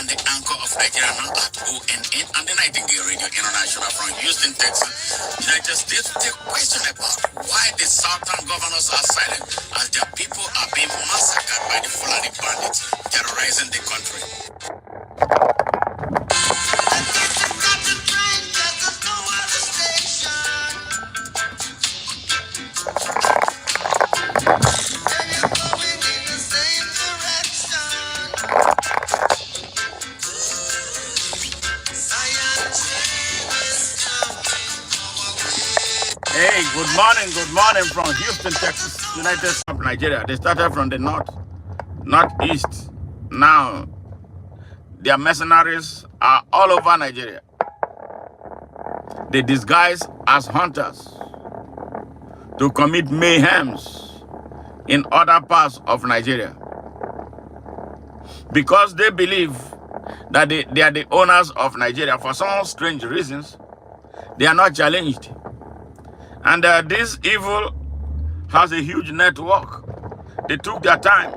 and the anchor of Nigeria now at ONN and the Nightingale Radio International from Houston, Texas, United States, the question about why the southern governors are silent as their people are being massacred by the FULANI bandits terrorizing the country. Hey, good morning from Houston, Texas, United States of Nigeria. They started from the northeast. Now, their mercenaries are all over Nigeria. They disguise as hunters to commit mayhems in other parts of Nigeria because they believe that they are the owners of Nigeria. For some strange reasons, they are not challenged. And this evil has a huge network. They took their time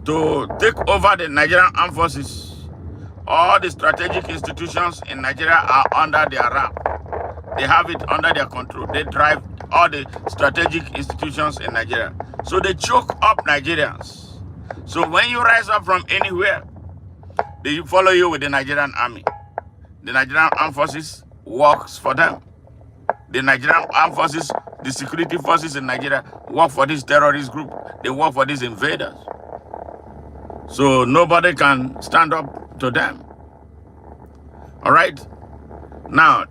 to take over the Nigerian armed forces. All the strategic institutions in Nigeria are under their wrap. They have it under their control. They drive all the strategic institutions in Nigeria. So they choke up Nigerians. So when you rise up from anywhere, they follow you with the Nigerian army. The Nigerian armed forces works for them. The Nigerian armed forces, the security forces in Nigeria work for this terrorist group. They work for these invaders. So nobody can stand up to them. All right? Now,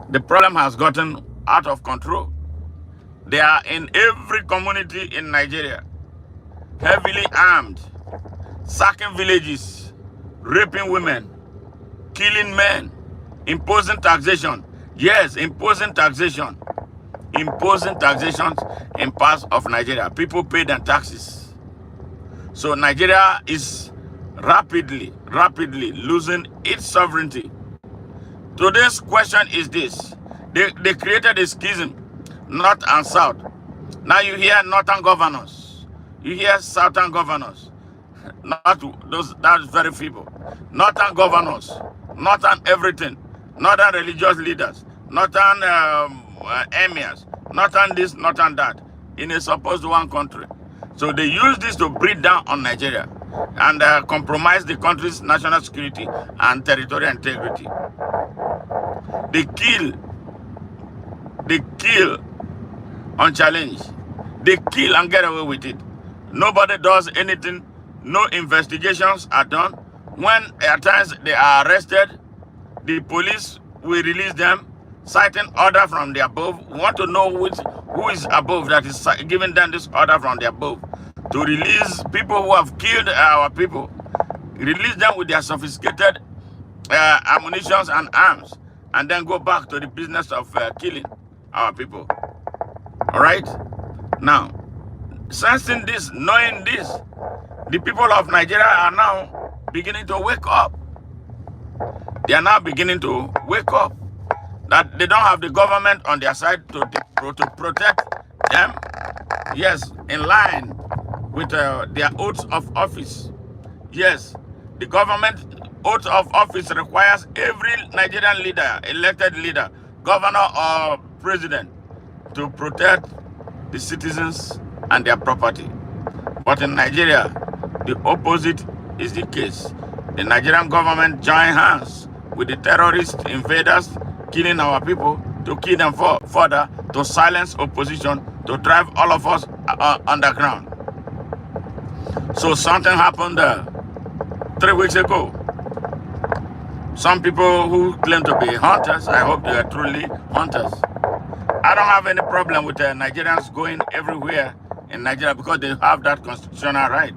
the problem has gotten out of control. They are in every community in Nigeria, heavily armed, sacking villages, raping women, killing men, imposing taxation. Yes, imposing taxation. Imposing taxations in parts of Nigeria. People pay their taxes. So Nigeria is rapidly losing its sovereignty. Today's question is this. They created a schism, north and south. Now you hear northern governors. You hear southern governors. Not those, that's very feeble. Northern governors, northern everything, northern religious leaders, northern emirs, northern this, northern that, in a supposed one country. So they use this to breed down on Nigeria and compromise the country's national security and territorial integrity. They kill unchallenged. They kill and get away with it. Nobody does anything. No investigations are done. When at times they are arrested, the police will release them, citing order from the above. We want to know who is above that is giving them this order from the above to release people who have killed our people. Release them with their sophisticated ammunitions and arms, and then go back to the business of killing our people. All right? Now, sensing this, knowing this, the people of Nigeria are now beginning to wake up. They are now beginning to wake up that they don't have the government on their side to protect them. Yes, in line with their oaths of office. Yes, the government oath of office requires every Nigerian leader, elected leader, governor or president, to protect the citizens and their property. But in Nigeria, the opposite is the case. The Nigerian government join hands with the terrorist invaders killing our people to kill them further, to silence opposition, to drive all of us underground. So something happened 3 weeks ago. Some people who claim to be hunters, I hope they are truly hunters. I don't have any problem with Nigerians going everywhere in Nigeria because they have that constitutional right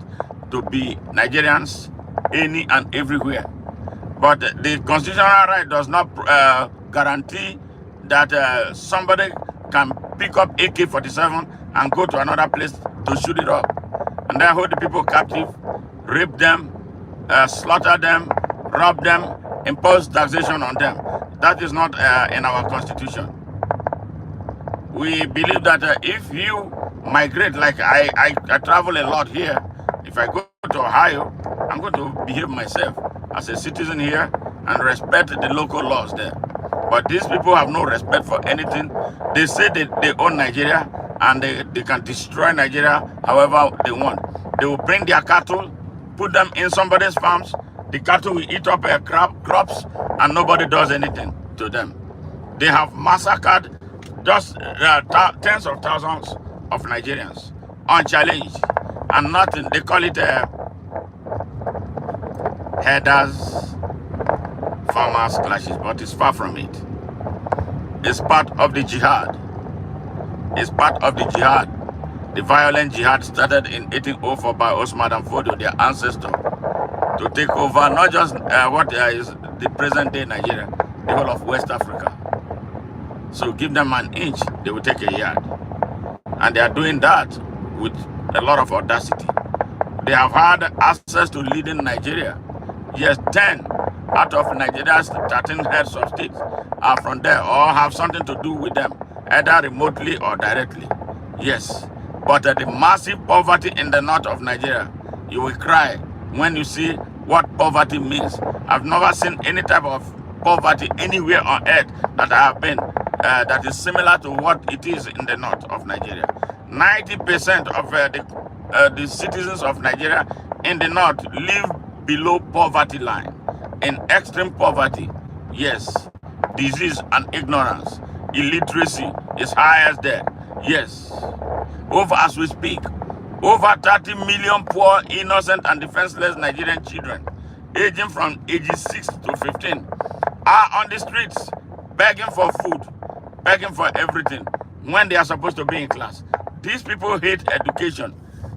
to be Nigerians any and everywhere. But the constitutional right does not guarantee that somebody can pick up AK-47 and go to another place to shoot it up. And then hold the people captive, rape them, slaughter them, rob them, impose taxation on them. That is not in our constitution. We believe that if you migrate, like I travel a lot here, if I go to Ohio, I'm going to behave myself as a citizen here and respect the local laws there. But these people have no respect for anything. They say they own Nigeria and they can destroy Nigeria however they want. They will bring their cattle, put them in somebody's farms. The cattle will eat up crops and nobody does anything to them. They have massacred just tens of thousands of Nigerians, unchallenged, and nothing. They call it herders, farmers clashes, but it's far from it. It's part of the jihad. It's part of the jihad. The violent jihad started in 1804 by Osman and Fodio, their ancestor, to take over not just what is the present day Nigeria, the whole of West Africa. So give them an inch, they will take a yard. And they are doing that with a lot of audacity. They have had access to leading Nigeria. Yes, 10 out of Nigeria's 13 heads of state are from there or have something to do with them, either remotely or directly. Yes, but the massive poverty in the north of Nigeria, you will cry when you see what poverty means. I've never seen any type of poverty anywhere on earth that I have been that is similar to what it is in the north of Nigeria. 90% of the citizens of Nigeria in the north live below poverty line, in extreme poverty. Yes, disease and ignorance, illiteracy is highest there. Yes, over as we speak, over 30 million poor, innocent and defenseless Nigerian children aging from ages 6 to 15 are on the streets begging for food, begging for everything when they are supposed to be in class. These people hate education.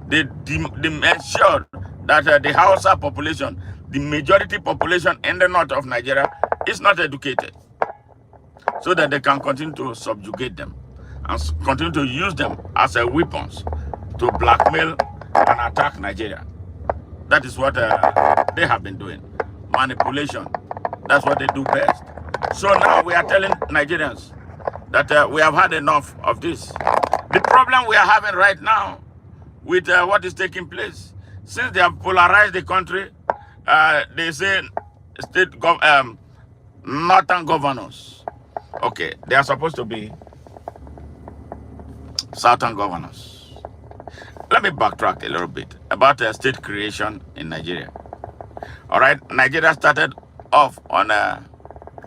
They ensure that the Hausa population, the majority population in the north of Nigeria, is not educated, so that they can continue to subjugate them and continue to use them as weapons to blackmail and attack Nigeria. That is what they have been doing. Manipulation. That's what they do best. So now we are telling Nigerians that we have had enough of this. The problem we are having right now with what is taking place, since they have polarized the country, they say northern governors. Okay, they are supposed to be southern governors. Let me backtrack a little bit about state creation in Nigeria. All right, Nigeria started off on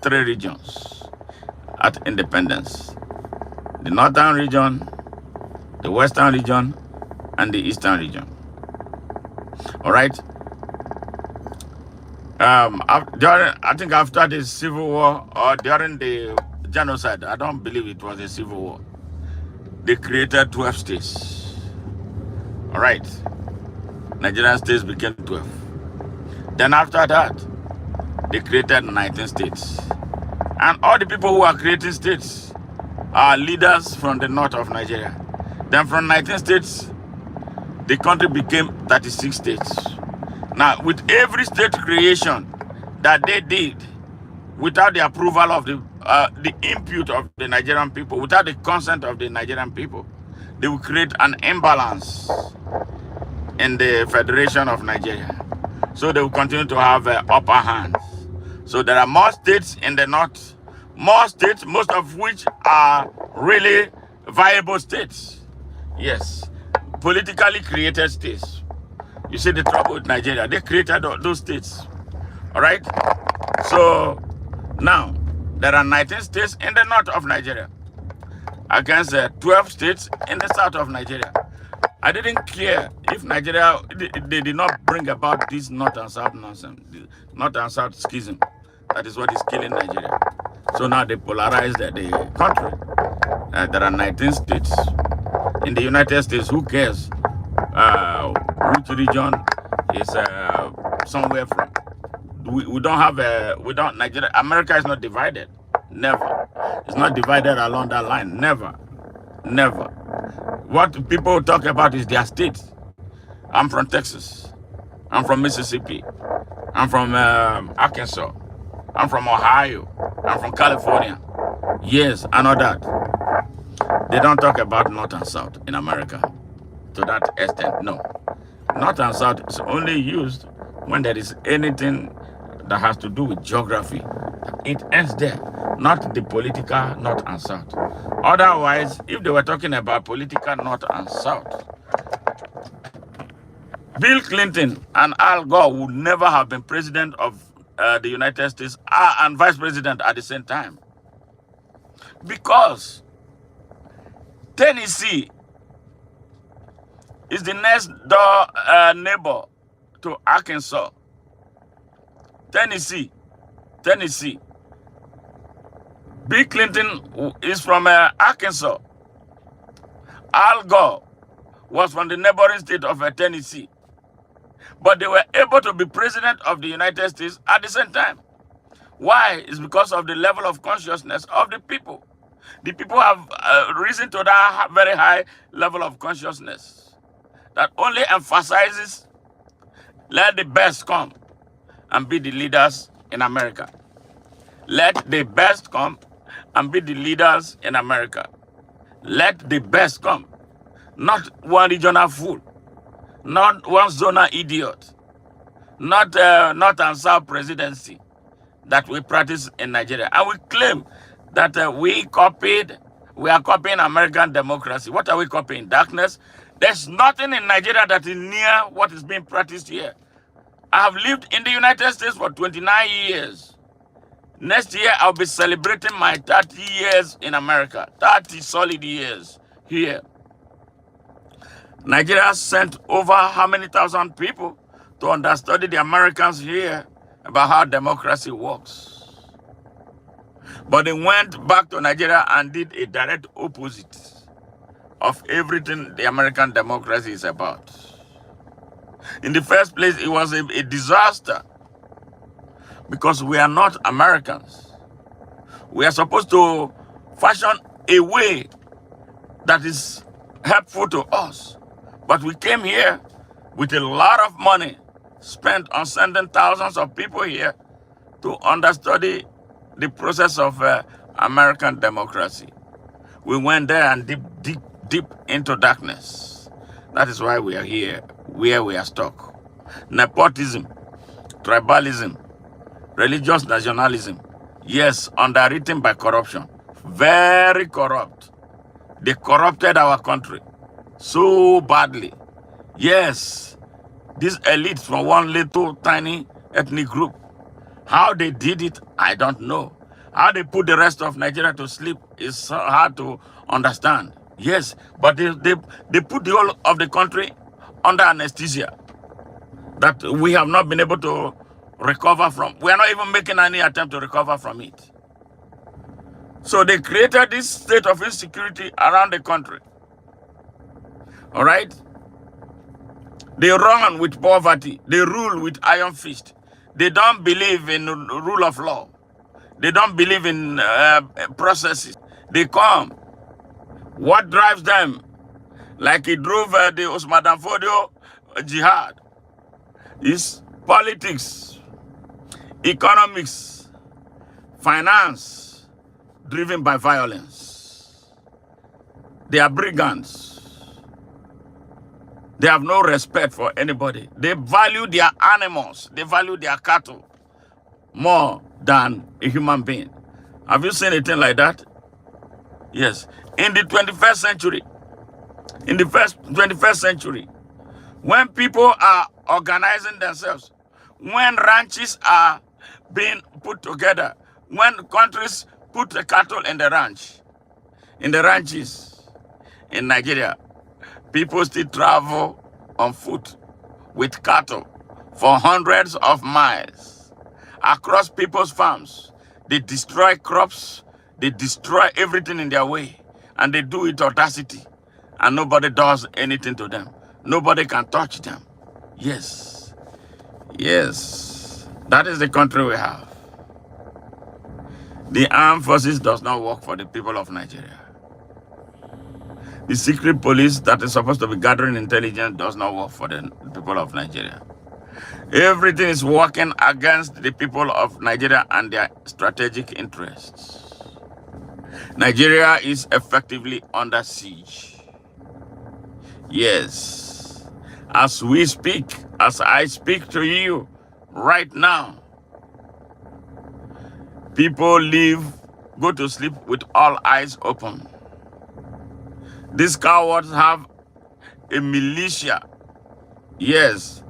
3 regions at independence: the northern region, the western region, and the eastern region. All right. I think after the Civil War or during the genocide, I don't believe it was a civil war, they created 12 states. All right. Nigerian states became 12. Then after that, they created 19 states. And all the people who are creating states are leaders from the north of Nigeria. Then from 19 states, the country became 36 states. Now, with every state creation that they did, without the approval of the input of the Nigerian people, without the consent of the Nigerian people, they will create an imbalance in the Federation of Nigeria. So they will continue to have upper hands. So there are more states in the north, more states, most of which are really viable states. Yes, politically created states. You see the trouble with Nigeria, they created those states. All right? So now, there are 19 states in the north of Nigeria against 12 states in the south of Nigeria. I didn't care if Nigeria, they did not bring about this north and south nonsense, north and south schism. That is what is killing Nigeria. So now they polarized the country. There are 19 states. In the United States, who cares which region is somewhere from? We don't have Nigeria. America is not divided. Never. It's not divided along that line. Never. Never. What people talk about is their state. I'm from Texas. I'm from Mississippi. I'm from Arkansas. I'm from Ohio. I'm from California. Yes, I know that. They don't talk about North and South in America to that extent. No. North and South is only used when there is anything that has to do with geography, it ends there, not the political north and south. Otherwise, if they were talking about political north and south, Bill Clinton and Al Gore would never have been president of the United States and vice president at the same time. Because Tennessee is the next door neighbor to Arkansas. Tennessee. Bill Clinton is from Arkansas. Al Gore was from the neighboring state of Tennessee. But they were able to be president of the United States at the same time. Why? It's because of the level of consciousness of the people. The people have risen to that very high level of consciousness that only emphasizes, let the best come and be the leaders in America. Let the best come and be the leaders in America. Let the best come. Not one regional fool. Not one zonal idiot. Not North and South presidency that we practice in Nigeria. And we claim that we are copying American democracy. What are we copying? Darkness. There's nothing in Nigeria that is near what is being practiced here. I have lived in the United States for 29 years. Next year, I'll be celebrating my 30 years in America. 30 solid years here. Nigeria sent over how many thousand people to understudy the Americans here about how democracy works. But they went back to Nigeria and did a direct opposite of everything the American democracy is about. In the first place, it was a disaster because we are not Americans. We are supposed to fashion a way that is helpful to us. But we came here with a lot of money spent on sending thousands of people here to understudy the process of American democracy. We went there and deep into darkness. That is why we are here, where we are stuck. Nepotism, tribalism, religious nationalism, yes, underwritten by corruption. Very corrupt. They corrupted our country so badly. Yes, these elites from one little tiny ethnic group, how they did it, I don't know. How they put the rest of Nigeria to sleep is so hard to understand. Yes, but they put the whole of the country under anesthesia that we have not been able to recover from. We are not even making any attempt to recover from it. So they created this state of insecurity around the country. All right? They run with poverty. They rule with iron fist. They don't believe in rule of law. They don't believe in processes. They come. What drives them? Like it drove the Osman Danfodio jihad. Is politics, economics, finance, driven by violence. They are brigands. They have no respect for anybody. They value their animals. They value their cattle more than a human being. Have you seen anything like that? Yes. In the 21st century, when people are organizing themselves, when ranches are being put together, when countries put the cattle in the ranches in Nigeria, people still travel on foot with cattle for hundreds of miles across people's farms. They destroy crops, they destroy everything in their way, and they do it audacity, and nobody does anything to them. Nobody can touch them. Yes, that is the country we have. The armed forces does not work for the people of Nigeria. The secret police that is supposed to be gathering intelligence does not work for the people of Nigeria. Everything is working against the people of Nigeria and their strategic interests. Nigeria is effectively under siege. Yes. As we speak, as I speak to you, Right now, people go to sleep with all eyes open. These cowards have a militia. Yes,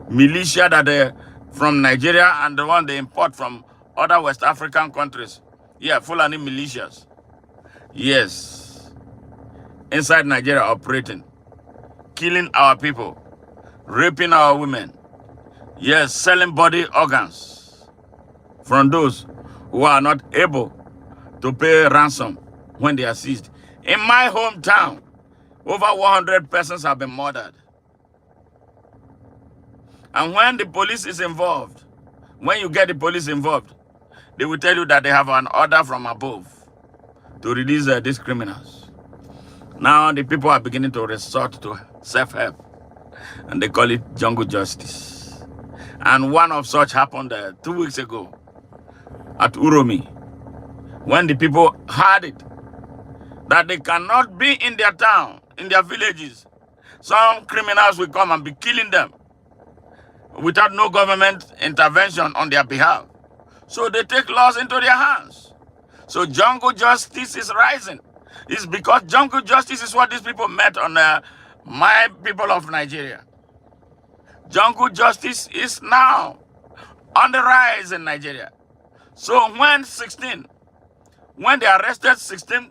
militia that they from Nigeria and the one they import from other West African countries. Yeah, Fulani militias. Yes, inside Nigeria operating, killing our people, raping our women. Yes, selling body organs from those who are not able to pay ransom when they are seized. In my hometown, over 100 persons have been murdered. And when the police is involved, when you get the police involved, they will tell you that they have an order from above to release these criminals. Now the people are beginning to resort to self-help, and they call it jungle justice. And one of such happened 2 weeks ago at Uromi, when the people heard it, that they cannot be in their town, in their villages. Some criminals will come and be killing them without no government intervention on their behalf. So they take laws into their hands. So jungle justice is rising. It's because jungle justice is what these people met on my people of Nigeria. Jungle justice is now on the rise in Nigeria. So when they arrested 16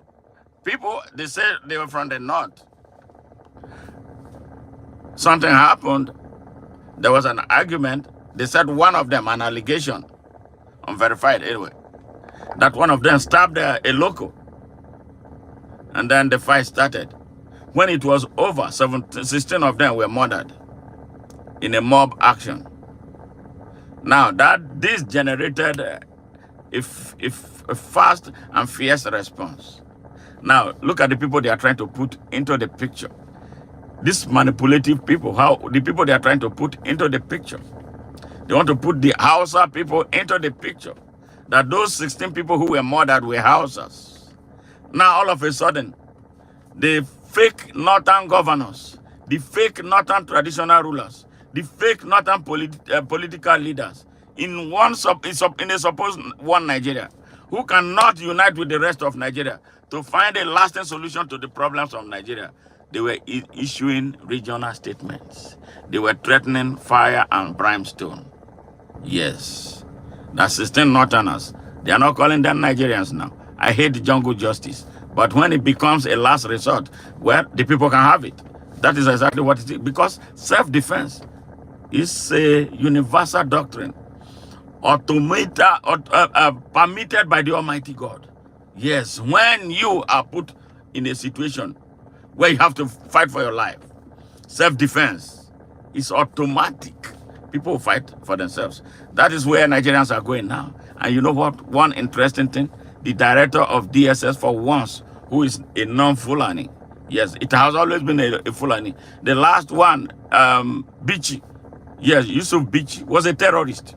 people, they said they were from the north. Something happened. There was an argument. They said one of them, an allegation, unverified anyway, that one of them stabbed a local. And then the fight started. When it was over, 16 of them were murdered in a mob action. Now, this generated a fast and fierce response. Now, look at the people they are trying to put into the picture. These manipulative people, the people they are trying to put into the picture. They want to put the Hausa people into the picture. That those 16 people who were murdered were Hausas. Now, all of a sudden, the fake northern governors, the fake northern traditional rulers, the fake northern political leaders in a supposed one Nigeria, who cannot unite with the rest of Nigeria to find a lasting solution to the problems of Nigeria, they were issuing regional statements. They were threatening fire and brimstone. Yes. The 16 Northerners, they are not calling them Nigerians now. I hate jungle justice. But when it becomes a last resort, where the people can have it, that is exactly what it is. Because self-defense is a universal doctrine, permitted by the Almighty God. Yes, when you are put in a situation where you have to fight for your life, self-defense is automatic. People fight for themselves. That is where Nigerians are going now. And you know what? One interesting thing, the director of DSS for once, who is a non-Fulani. Yes, it has always been a Fulani. The last one, Bichi. Yes, Yusuf Bichi was a terrorist.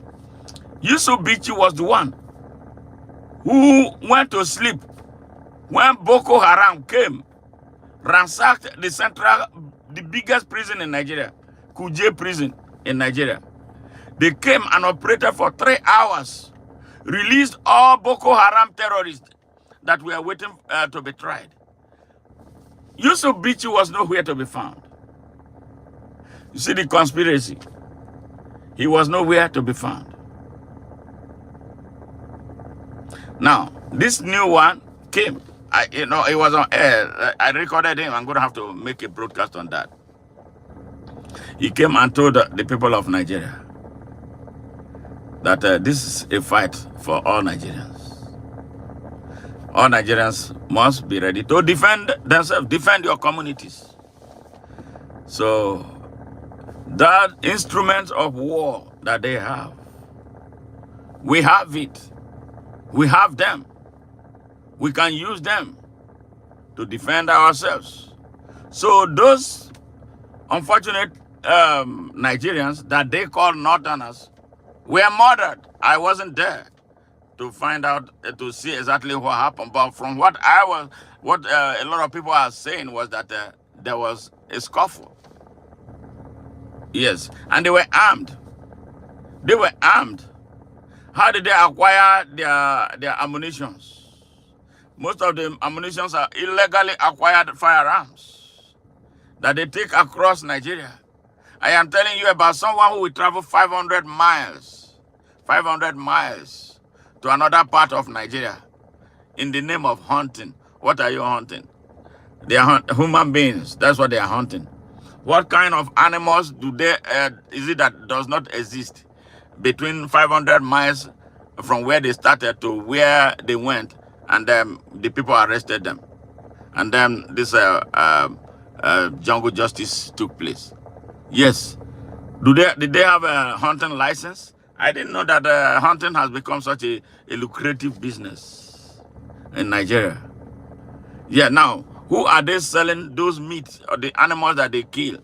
Yusuf Bichi was the one who went to sleep when Boko Haram came, ransacked the biggest prison in Nigeria, Kuje prison in Nigeria. They came and operated for 3 hours, released all Boko Haram terrorists that were waiting to be tried. Yusuf Bichi was nowhere to be found. You see the conspiracy. He was nowhere to be found. Now, this new one came. It was on air. I recorded him. I'm going to have to make a broadcast on that. He came and told the people of Nigeria that this is a fight for all Nigerians. All Nigerians must be ready to defend themselves, defend your communities. So, that instrument of war that they have, we have it. We have them. We can use them to defend ourselves. So those unfortunate Nigerians that they call Northerners were murdered. I wasn't there to find out, to see exactly what happened. But from what a lot of people are saying was that there was a scuffle. Yes, and they were armed. They were armed. How did they acquire their ammunitions? Most of the ammunitions are illegally acquired firearms that they take across Nigeria. I am telling you about someone who will travel 500 miles to another part of Nigeria in the name of hunting. What are you hunting? They are human beings. That's what they are hunting. What kind of animals do they, is it that does not exist between 500 miles from where they started to where they went, and then the people arrested them? And then this jungle justice took place. Yes. Did they have a hunting license? I didn't know that hunting has become such a lucrative business in Nigeria. Yeah, now, who are they selling those meat or the animals that they kill?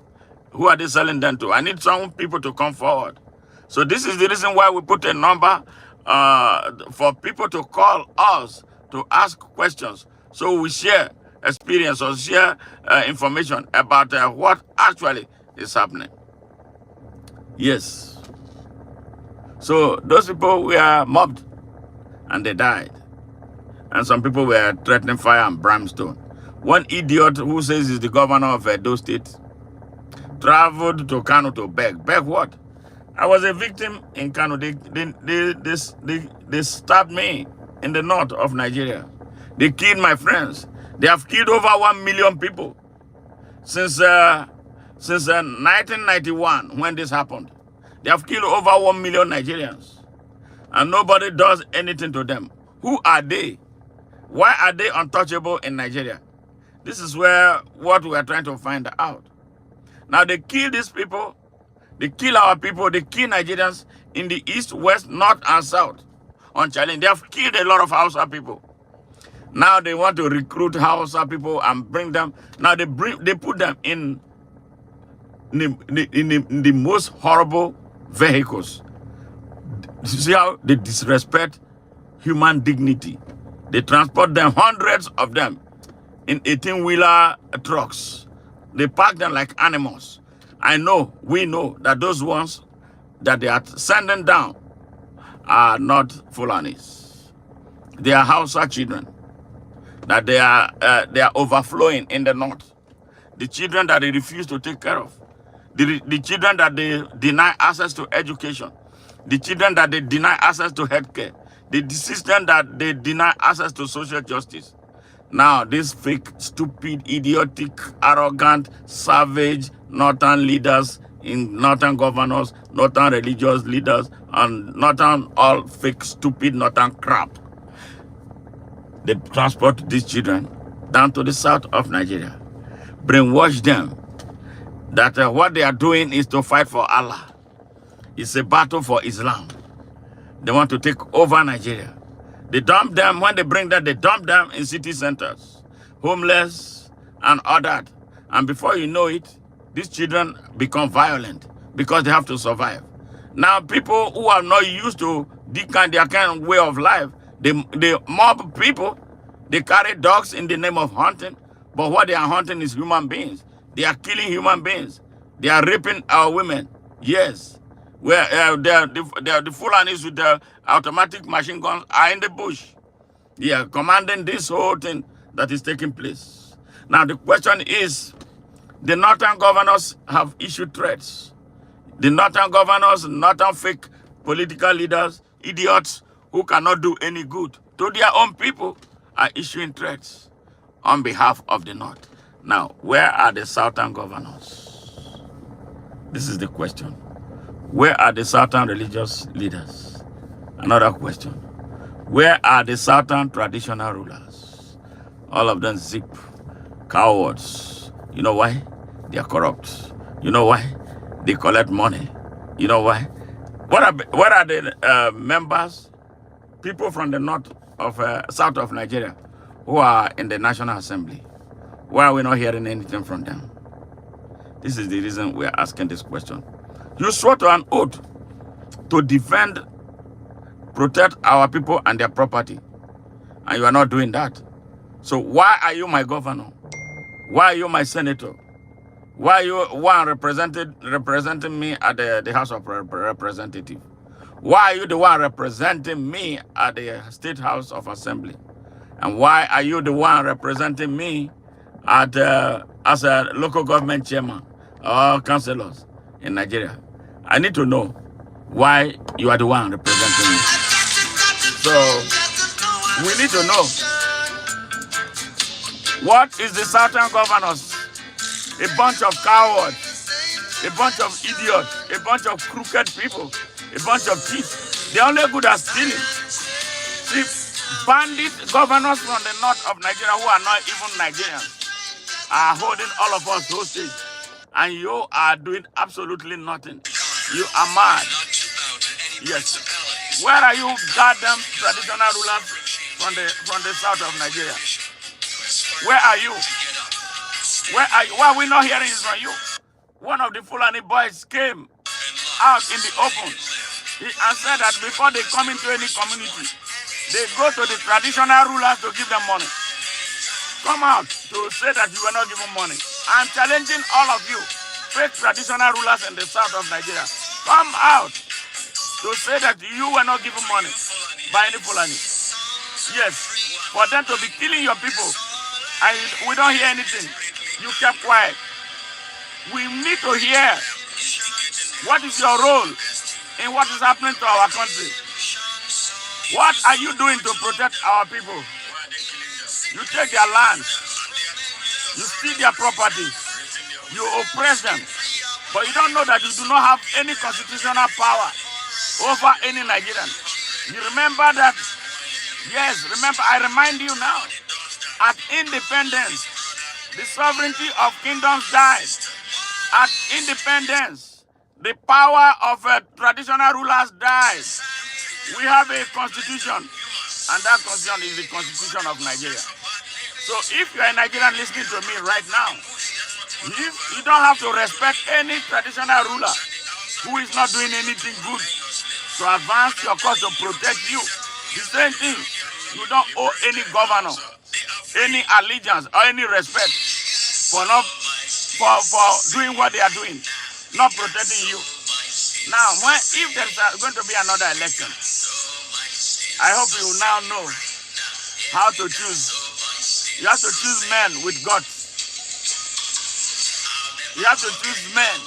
Who are they selling them to? I need some people to come forward. So this is the reason why we put a number for people to call us to ask questions. So we share experience or share information about what actually is happening. Yes. So those people were mobbed and they died. And some people were threatening fire and brimstone. One idiot who says he's the governor of Edo State traveled to Kano to beg. Beg what? I was a victim in Kano. They stabbed me in the north of Nigeria. They killed my friends. They have killed over 1 million people since 1991 when this happened. They have killed over 1 million Nigerians. And nobody does anything to them. Who are they? Why are they untouchable in Nigeria? This is what we are trying to find out. Now they kill these people, they kill our people, they kill Nigerians in the east, west, north, and south. Unchallenged. They have killed a lot of Hausa people. Now they want to recruit Hausa people and bring them. Now they put them in the most horrible vehicles. You see how they disrespect human dignity. They transport them, hundreds of them, in 18-wheeler trucks. They park them like animals. We know that those ones that they are sending down are not Fulanis. They are Hausa children. That they are overflowing in the north. The children that they refuse to take care of. The children that they deny access to education. The children that they deny access to healthcare. The system that they deny access to social justice. Now, these fake, stupid, idiotic, arrogant, savage northern leaders, northern governors, northern religious leaders, and northern all fake, stupid northern crap. They transport these children down to the south of Nigeria. Brainwash them that what they are doing is to fight for Allah. It's a battle for Islam. They want to take over Nigeria. They dump them, when they bring them, they dump them in city centers, homeless and all that. And before you know it, these children become violent because they have to survive. Now, people who are not used to their kind of way of life, they mob people, they carry dogs in the name of hunting, but what they are hunting is human beings. They are killing human beings. They are raping our women. Yes. Where the Fulanis with the automatic machine guns are in the bush. They are commanding this whole thing that is taking place. Now the question is, the northern governors have issued threats. The northern governors, northern fake political leaders, idiots who cannot do any good to their own people are issuing threats on behalf of the north. Now, where are the southern governors? This is the question. Where are the southern religious leaders? Another question. Where are the southern traditional rulers? All of them zip, cowards. You know why? They are corrupt. You know why? They collect money. You know why? What are the members, people from the north of south of Nigeria who are in the National Assembly? Why are we not hearing anything from them? This is the reason we are asking this question. You swore to an oath to defend, protect our people and their property, and you are not doing that. So why are you my governor? Why are you my senator? Why are you one representing me at the House of Representatives? Why are you the one representing me at the State House of Assembly? And why are you the one representing me at as a local government chairman or councillors in Nigeria? I need to know why you are the one representing me. So we need to know, what is the Southern governors? A bunch of cowards, a bunch of idiots, a bunch of crooked people, a bunch of thieves. They're only good at stealing. See, bandit governors from the north of Nigeria who are not even Nigerians are holding all of us hostage. And you are doing absolutely nothing. You are mad. Yes. Where are you goddamn traditional rulers from the south of Nigeria? Where are you? Where are you? Why are we not hearing it from you? One of the Fulani boys came out in the open and said that before they come into any community, they go to the traditional rulers to give them money. Come out to say that you were not given money. I'm challenging all of you, fake traditional rulers in the south of Nigeria. Come out to say that you were not given money by any Fulani. Yes, for them to be killing your people, and we don't hear anything. You kept quiet. We need to hear what is your role in what is happening to our country. What are you doing to protect our people? You take their land, you steal their property, you oppress them, but you don't know that you do not have any constitutional power over any Nigerian. You remember that? Yes, remember, I remind you now, at independence, the sovereignty of kingdoms died. At independence, the power of traditional rulers died. We have a constitution, and that constitution is the constitution of Nigeria. So if you are a Nigerian listening to me right now, you don't have to respect any traditional ruler who is not doing anything good to advance your cause to protect you. The same thing, you don't owe any governor any allegiance or any respect for doing what they are doing, not protecting you. Now, if there's going to be another election, I hope you now know how to choose. You have to choose men with guts. You have to choose men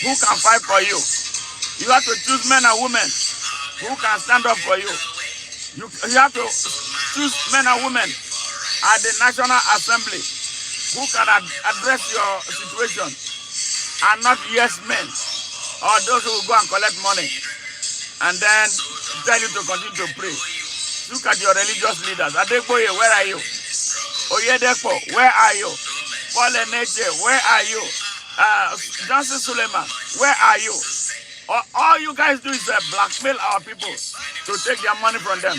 who can fight for you. You have to choose men and women who can stand up for you. You have to choose men and women at the National Assembly who can address your situation, and not yes men or those who will go and collect money and then tell you to continue to pray. Look at your religious leaders. Adegboye, where are you? Oyedepo, where are you? Paul Eneche, where are you? Johnson Suleiman, where are you? All you guys do is blackmail our people to take their money from them.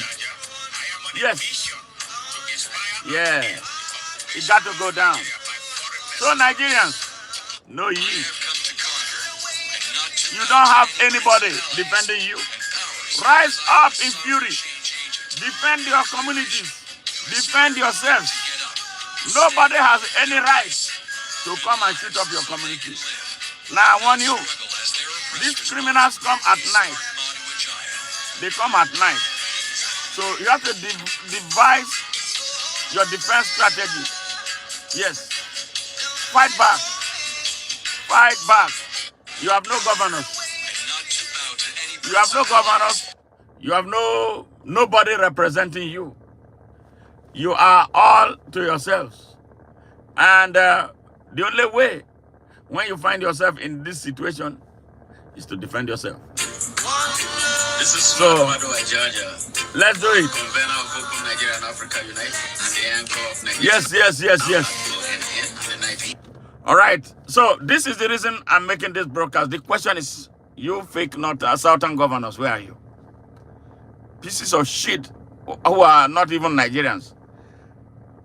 Yes. Yeah. It got to go down. So Nigerians, know ye. You don't have anybody defending you. Rise up in fury. Defend your communities. Defend yourselves. Nobody has any right to come and shoot up your community. Now I warn you, these criminals come at night. They come at night. So you have to devise your defense strategy. Yes. Fight back. Fight back. You have no governors. You have no governors. You have nobody representing you. You are all to yourselves. And the only way when you find yourself in this situation is to defend yourself. This is so, let's do it. Convener of Open Nigeria and Africa Unite and the anchor of Nigeria. Yes. All right. So this is the reason I'm making this broadcast. The question is, you fake Southern governors, where are you? Pieces of shit who are not even Nigerians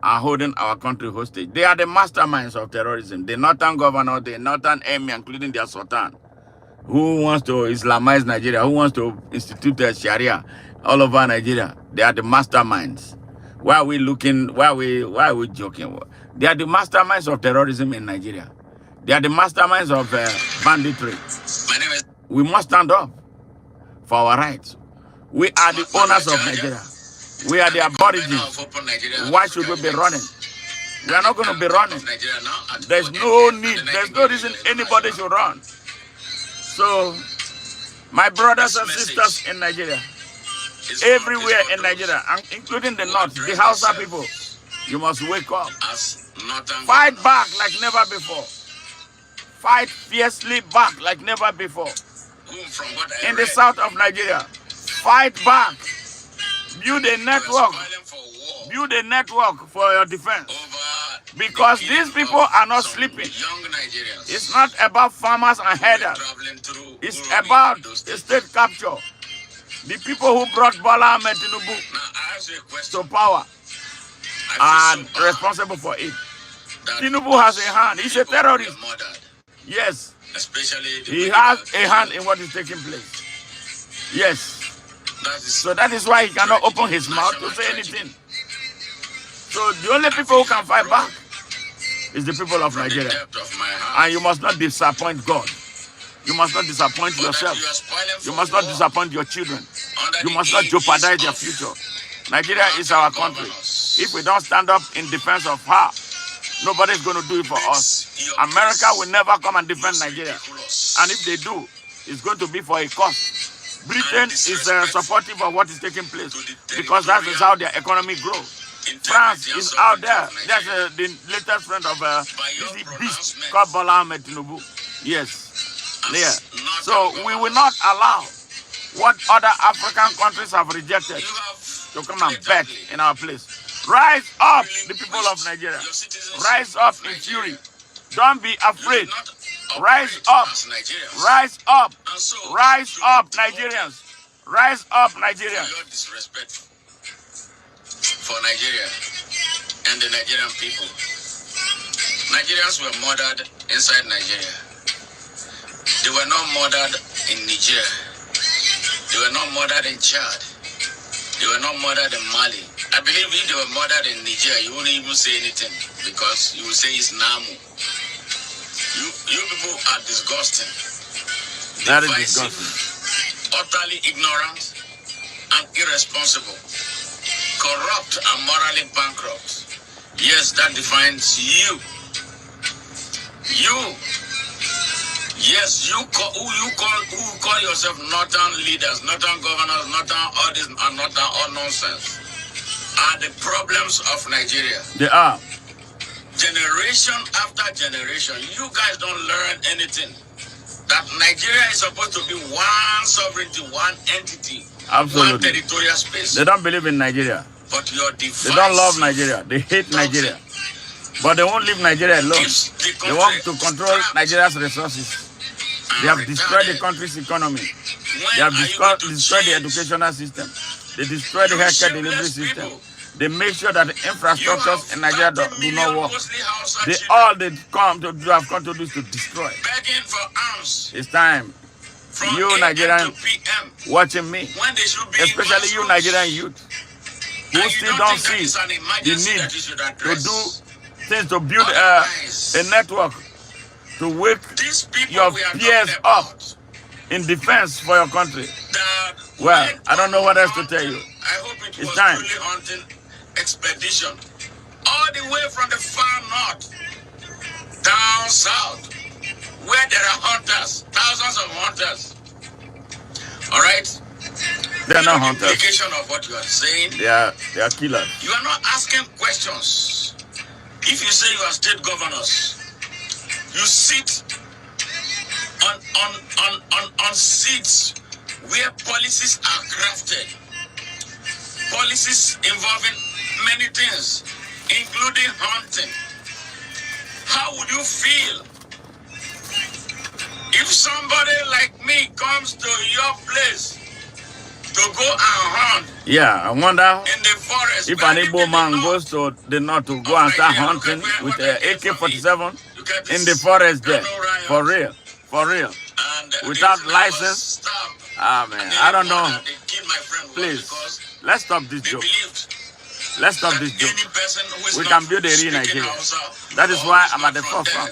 are holding our country hostage. They are the masterminds of terrorism. The Northern governor, the Northern emir, including their sultan, who wants to Islamize Nigeria, who wants to institute Sharia all over Nigeria. They are the masterminds. Why are we looking? Why are we joking? They are the masterminds of terrorism in Nigeria. They are the masterminds of banditry. My name is We must stand up for our rights. We are the owners of Nigeria. We are the aborigines. Why should we be running? We are not going to be running. There's no need. There's no reason anybody should run. So, my brothers and sisters in Nigeria, everywhere in Nigeria, including the north, the Hausa people, you must wake up. Fight back like never before. Fight fiercely back like never before. In the south of Nigeria, fight back. Build a network. Build a network for your defense. Because these people are not sleeping. It's not about farmers and herders. It's about state capture. The people who brought Bola Ahmed Tinubu to power are responsible for it. Tinubu has a hand. He's a terrorist. Yes. He has a hand in what is taking place. Yes. So that is why he cannot open his mouth to say anything. So the only people who can fight back is the people of Nigeria. And you must not disappoint God. You must not disappoint yourself. You must not disappoint your children. You must not jeopardize their future. Nigeria is our country. If we don't stand up in defense of her, nobody's going to do it for us. America will never come and defend Nigeria. And if they do, it's going to be for a cost. Britain is supportive of what is taking place because that is how their economy grows. France is out there. That's the latest friend of this beast called Bola Ahmed Tinubu. Yes. Yeah. So we will not allow what other African countries have rejected to come and bet in our place. Rise up, the people of Nigeria. Rise up in fury. Don't be afraid. Rise up. Rise up. Rise up, Nigerians. Rise up, Nigerians. For Nigeria and the Nigerian people. Nigerians were murdered inside Nigeria. They were not murdered in Niger. They were not murdered in Chad. They were not murdered in Mali. I believe if they were murdered in Niger, you wouldn't even say anything because you would say it's Namu. You people are disgusting. That is disgusting. Utterly ignorant and irresponsible. Corrupt and morally bankrupt. Yes, that defines you. You. Yes, who call yourself northern leaders, northern governors, northern all this and northern all nonsense, are the problems of Nigeria. They are. Generation after generation, you guys don't learn anything. That Nigeria is supposed to be one sovereignty, one entity, absolutely. One territorial space. They don't believe in Nigeria. But you're divisive. They don't love Nigeria. They hate Nigeria. But they won't leave Nigeria alone. They want to control Nigeria's resources. They have destroyed the country's economy. They have destroyed the educational system. They destroyed the healthcare delivery system. They make sure that the infrastructures in Nigeria do not work. They have come to do is to destroy. It's time. You Nigerian watching me, especially you Nigerian youth, who still don't see the need to do things to build a network to wake your peers up in defense for your country. Well, I don't know what else to tell you. It's time. Expedition all the way from the far north down south, where there are hunters, thousands of hunters. All right. They are not hunters. Implication of what you are saying. They are killers. You are not asking questions. If you say you are state governors, you sit on seats where policies are crafted. Policies involving many things, including hunting. How would you feel if somebody like me comes to your place to go and hunt? Yeah, I wonder in the forest, if an Igbo man goes to the north to go and start hunting with an AK-47 in the forest there. For real. For real. Without license. Ah, man, I don't know. Please, let's stop this joke. Let's stop this joke. We can build a real Nigeria. That is why I'm at the forefront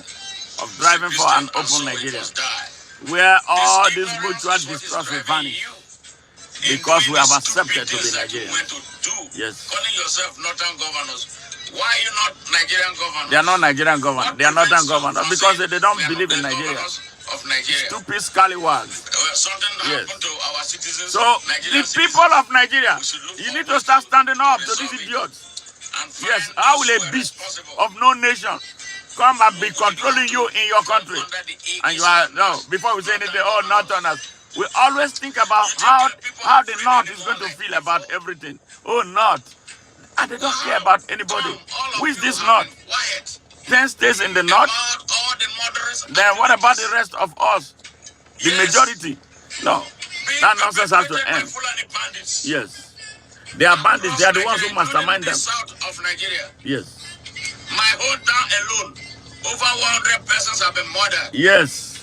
of driving for an open Nigeria. where all this mutual distrust will vanish because we have accepted to be Nigerian. Yes. Calling yourself northern governors. Why are you not Nigerian governors? They are not Nigerian governors. They are northern governors because they don't believe in Nigeria. Of Nigeria. Stupid scallywags. Something Yes. happened to our citizens. So the people of Nigeria, you need to start standing up to these idiots. Yes, how will a beast of no nation come and be controlling you in your country? And you are, no, before we say anything, oh, Northerners, we always think about how the North is going to feel about everything. Oh, North. And they don't care about anybody. Who is this North? 10 states in the North? Then what about the rest of us? The majority? No. That nonsense has to end. Yes. They are bandits. They are the ones who mastermind them. Yes. My hometown alone, over 100 persons have been murdered. Yes.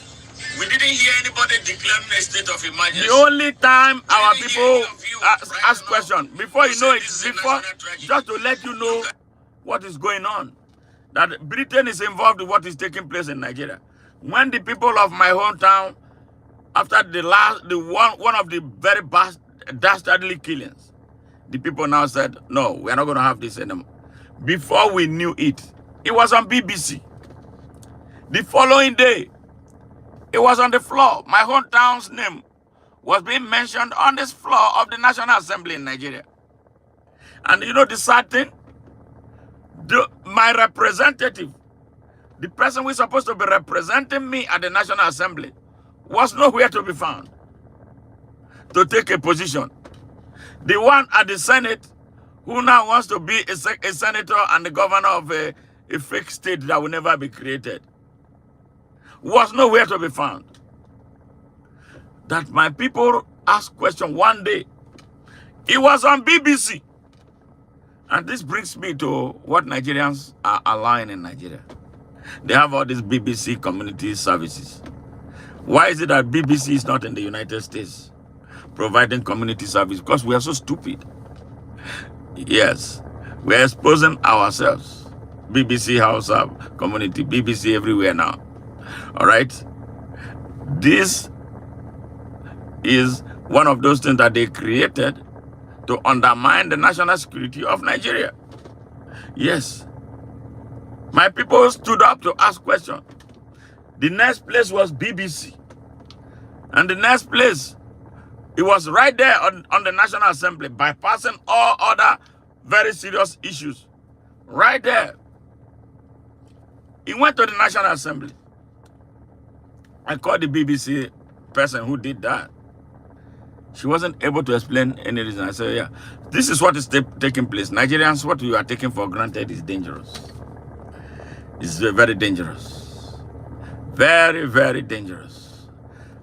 We didn't hear anybody declaring a state of emergency. The only time our people ask questions, before you know it, before, just to let you know what is going on, that Britain is involved in what is taking place in Nigeria. When the people of my hometown, after one of the very dastardly killings, the people now said, no, we are not going to have this anymore. Before we knew it, it was on BBC. The following day, it was on the floor. My hometown's name was being mentioned on this floor of the National Assembly in Nigeria. And you know the sad thing? My representative, the person who is supposed to be representing me at the National Assembly, was nowhere to be found to take a position. The one at the Senate, who now wants to be a senator and the governor of a fake state that will never be created, was nowhere to be found. That my people asked question one day. It was on BBC. And this brings me to what Nigerians are allowing in Nigeria. They have all these BBC community services. Why is it that BBC is not in the United States providing community service? Because we are so stupid. Yes, we are exposing ourselves. BBC House of Community, BBC everywhere now. All right? This is one of those things that they created to undermine the national security of Nigeria. Yes. My people stood up to ask questions. The next place was BBC. And the next place, it was right there on the National Assembly, bypassing all other very serious issues. Right there. He went to the National Assembly. I called the BBC person who did that. She wasn't able to explain any reason. I said, yeah, this is what is taking place. Nigerians, what you are taking for granted is dangerous. It's very dangerous. Very, very dangerous.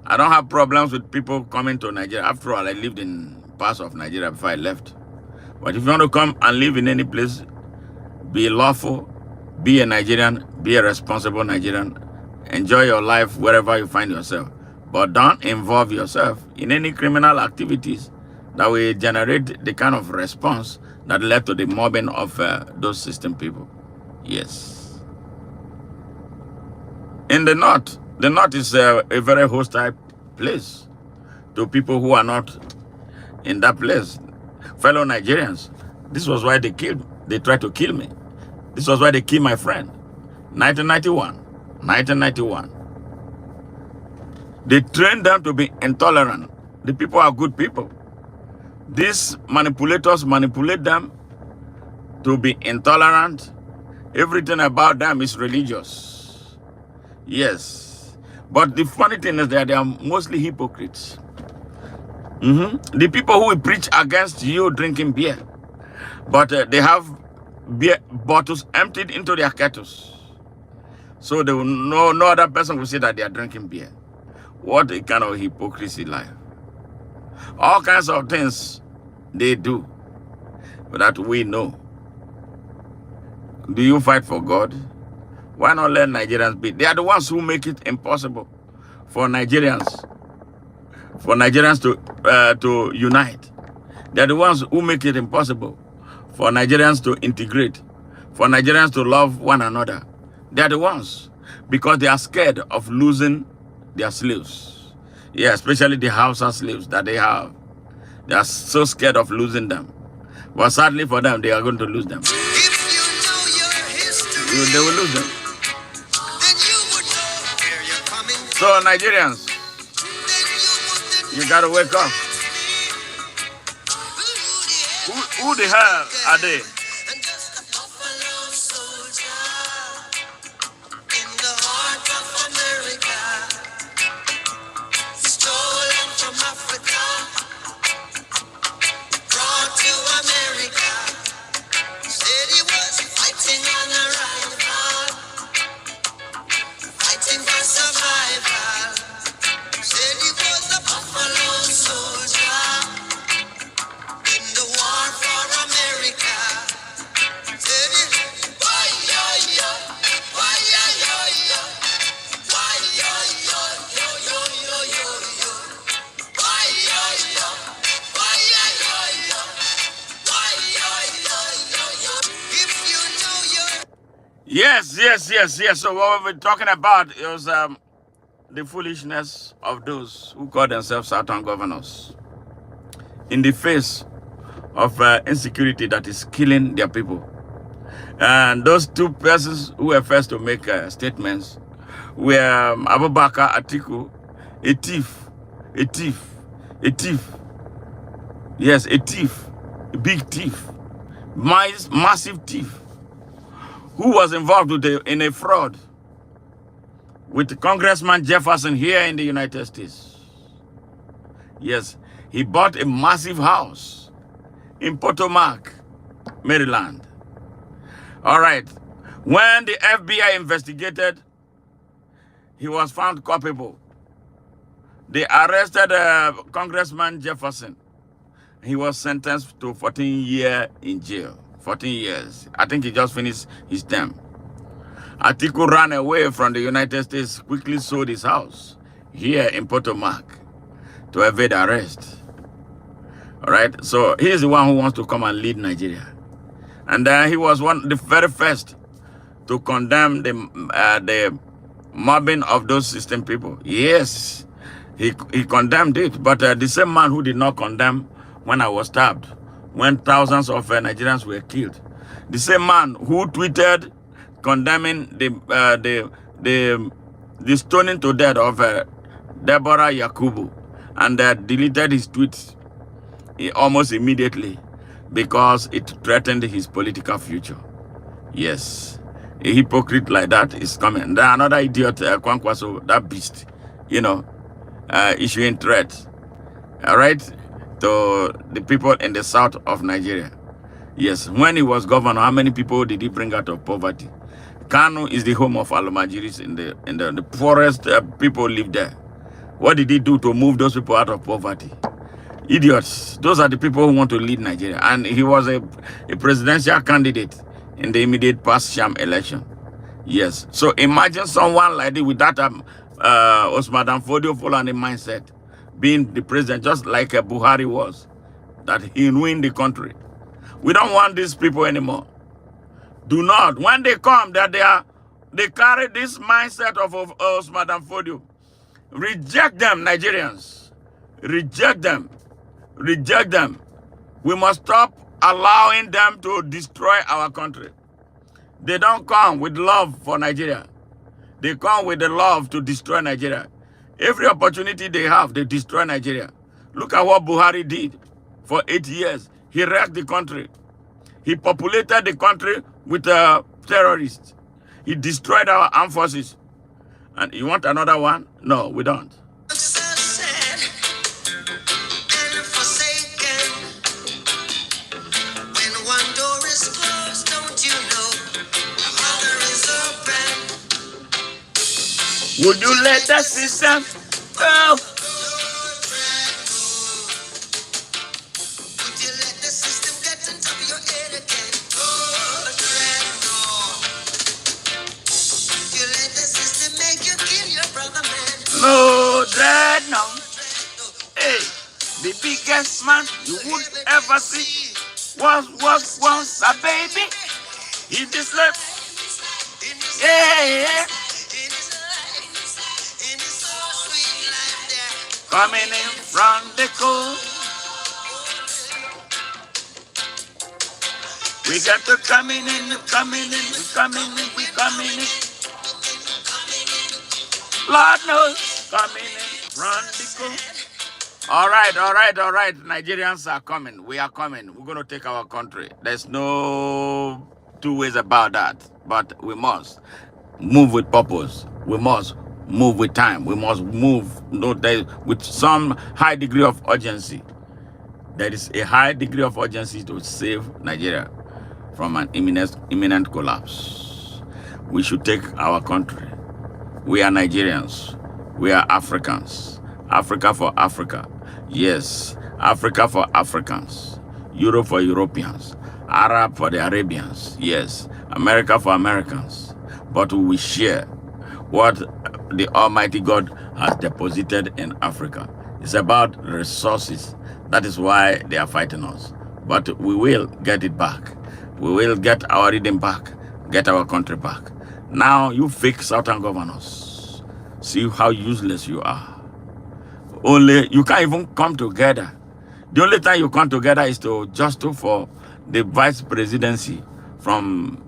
I don't have problems with people coming to Nigeria. After all, I lived in parts of Nigeria before I left. But if you want to come and live in any place, be lawful, be a Nigerian, be a responsible Nigerian, enjoy your life wherever you find yourself. But don't involve yourself in any criminal activities that will generate the kind of response that led to the mobbing of those system people. Yes. In the North is a very hostile place to people who are not in that place. Fellow Nigerians, this was why they tried to kill me. This was why they killed my friend. 1991. They trained them to be intolerant. The people are good people. These manipulators manipulate them to be intolerant. Everything about them is religious. Yes. But the funny thing is that they are mostly hypocrites. The people who will preach against you drinking beer, but they have beer bottles emptied into their kettles. So they will, no other person will say that they are drinking beer. What a kind of hypocrisy life. All kinds of things they do that we know. Do you fight for God? Why not let Nigerians be? They are the ones who make it impossible for Nigerians to unite. They are the ones who make it impossible for Nigerians to integrate, for Nigerians to love one another. They are the ones, because they are scared of losing their slaves. Yeah, especially the Hausa slaves that they have. They are so scared of losing them. But sadly for them, they are going to lose them. If you know your history, they will lose them. Then you would know where you're coming from. So Nigerians, you gotta wake up. Who the hell are they? Yes. So what we've been talking about is the foolishness of those who call themselves Southern governors in the face of insecurity that is killing their people. And those two persons who were first to make statements were Abubakar Atiku, a thief. Yes, a thief, a big thief, massive thief, who was involved in a fraud with Congressman Jefferson here in the United States. Yes, he bought a massive house in Potomac, Maryland. All right. When the FBI investigated, he was found culpable. They arrested Congressman Jefferson. He was sentenced to 14 years in jail. 14 years. I think he just finished his term. Atiku ran away from the United States, quickly sold his house here in Potomac to evade arrest. All right, so he's the one who wants to come and lead Nigeria. And he was the very first to condemn the mobbing of those system people. Yes, he condemned it, but the same man who did not condemn when I was stabbed, when thousands of Nigerians were killed, the same man who tweeted condemning the stoning to death of Deborah Yakubu, and deleted his tweets almost immediately because it threatened his political future. Yes, a hypocrite like that is coming. Then another idiot, Kwankwaso, that beast, issuing threats, all right, to the people in the south of Nigeria. Yes, when he was governor, how many people did he bring out of poverty? Kano is the home of Alomajiris, in the poorest people live there. What did he do to move those people out of poverty? Idiots. Those are the people who want to lead Nigeria. And he was a presidential candidate in the immediate past sham election. Yes. So imagine someone like this with that Osman Danfodio Fulani mindset, being the president just like Buhari was, that he ruined the country. We don't want these people anymore. Do not. When they come, that they carry this mindset of Osman Danfodio. Reject them, Nigerians. Reject them. Reject them. We must stop allowing them to destroy our country. They don't come with love for Nigeria. They come with the love to destroy Nigeria. Every opportunity they have, they destroy Nigeria. Look at what Buhari did for 8 years. He wrecked the country. He populated the country with terrorists. He destroyed our armed forces. And you want another one? No, we don't. Would you let that system go? Would you let the system get on top of your head again? Would you let the system make you kill your brother, man? No, dread, no. Hey, the biggest man you would ever see was once a baby. He just left. Yeah. coming in from the cold. We got to coming in, coming in, we coming in, we coming in. Lord knows, coming in from the cold. All right, all right, all right. Nigerians are coming. We are coming. We're going to take our country. There's no two ways about that. But we must move with purpose. We must move with time. We must move with some high degree of urgency. There is a high degree of urgency to save Nigeria from an imminent collapse. We should take our country. We are Nigerians. We are Africans. Africa for Africa. Yes, Africa for Africans. Europe for Europeans. Arab for the Arabians. Yes, America for Americans. But we share what the Almighty God has deposited in Africa. It's about resources. That is why they are fighting us. But we will get it back. We will get our rhythm back, get our country back. Now, you fake Southern governors, see how useless you are. You can't even come together. The only time you come together is to jostle for the vice presidency from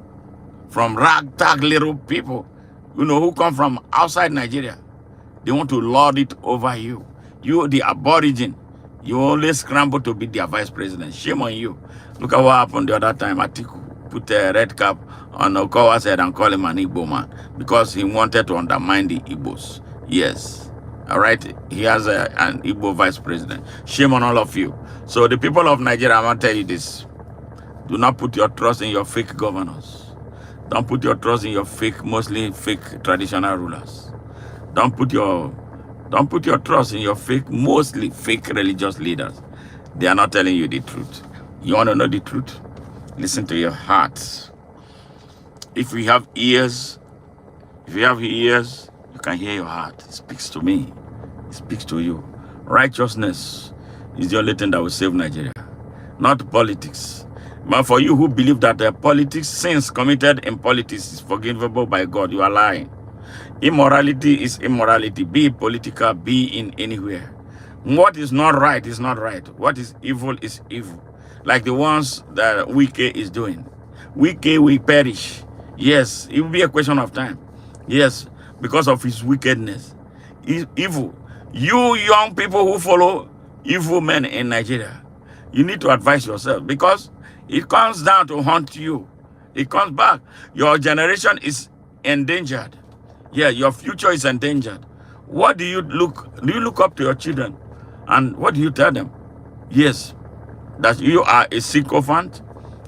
ragtag little people, who come from outside Nigeria. They want to lord it over you. You, the aborigine, you only scramble to be their vice president. Shame on you. Look at what happened the other time. Atiku put a red cap on Okowa's head and called him an Igbo man because he wanted to undermine the Igbos. Yes. All right. He has an Igbo vice president. Shame on all of you. So the people of Nigeria, I'm going to tell you this. Do not put your trust in your fake governors. Don't put your trust in your mostly fake traditional rulers. Don't put your trust in your mostly fake religious leaders. They are not telling you the truth. You want to know the truth? Listen to your heart. If you have ears, you can hear your heart. It speaks to me. It speaks to you. Righteousness is the only thing that will save Nigeria, not politics. But for you who believe that sins committed in politics is forgivable by God, you are lying. Immorality is immorality, be it political, be in anywhere. What is not right is not right. What is evil is evil. Like the ones that Wike is doing. Wike will perish. Yes, it will be a question of time. Yes, because of his wickedness. Evil. You young people who follow evil men in Nigeria, you need to advise yourself because it comes down to haunt you. It comes back. Your generation is endangered. Yeah, your future is endangered. What do you look up to your children? And what do you tell them? Yes, that you are a sycophant,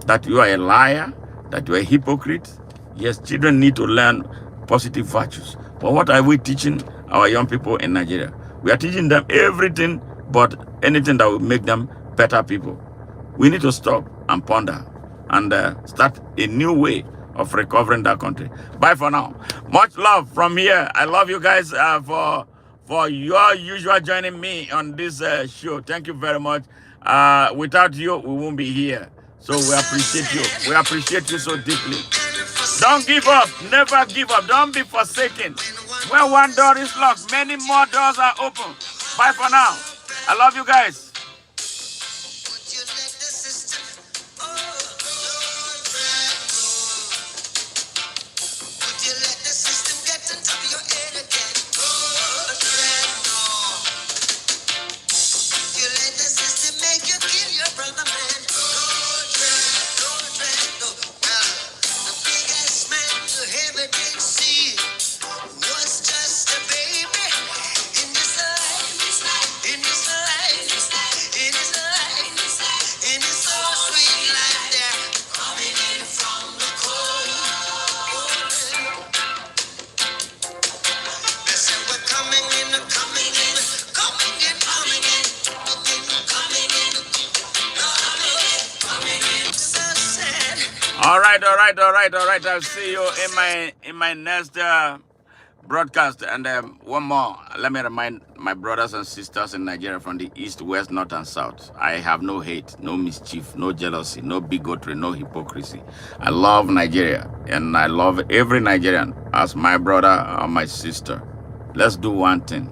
that you are a liar, that you are a hypocrite. Yes, children need to learn positive virtues. But what are we teaching our young people in Nigeria? We are teaching them everything but anything that will make them better people. We need to stop and ponder and start a new way of recovering that country. Bye for now. Much love from here. I love you guys for your usual joining me on this show. Thank you very much. Without you, we won't be here. So we appreciate you. We appreciate you so deeply. Don't give up. Never give up. Don't be forsaken. When one door is locked, many more doors are open. Bye for now. I love you guys. All right. I'll see you in my next broadcast. And one more. Let me remind my brothers and sisters in Nigeria from the east, west, north, and south. I have no hate, no mischief, no jealousy, no bigotry, no hypocrisy. I love Nigeria, and I love every Nigerian as my brother or my sister. Let's do one thing.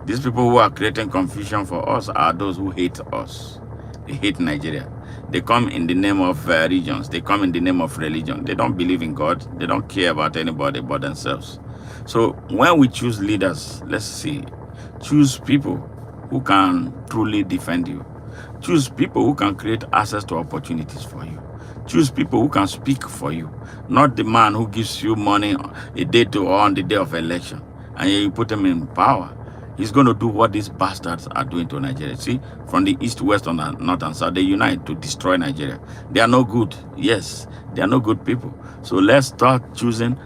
These people who are creating confusion for us are those who hate us. They hate Nigeria. They come in the name of regions. They come in the name of religion. They don't believe in God. They don't care about anybody but themselves. So when we choose leaders, let's see, choose people who can truly defend you. Choose people who can create access to opportunities for you. Choose people who can speak for you, not the man who gives you money a day to or on the day of election, and you put him in power. He's going to do what these bastards are doing to Nigeria. See, from the east, west, and north and south, they unite to destroy Nigeria. They are no good. Yes, they are no good people. So let's start choosing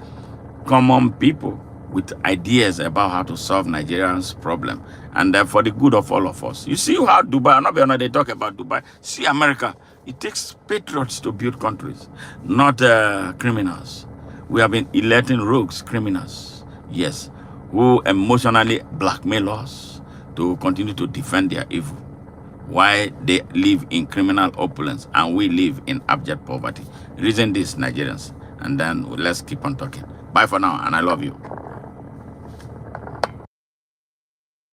common people with ideas about how to solve Nigerians' problem, and for the good of all of us. You see how Dubai, they talk about Dubai. See America, it takes patriots to build countries, not criminals. We have been electing rogues, criminals, yes, who emotionally blackmail us to continue to defend their evil. Why they live in criminal opulence and we live in abject poverty. Reason this, Nigerians, and then let's keep on talking. Bye for now, and I love you.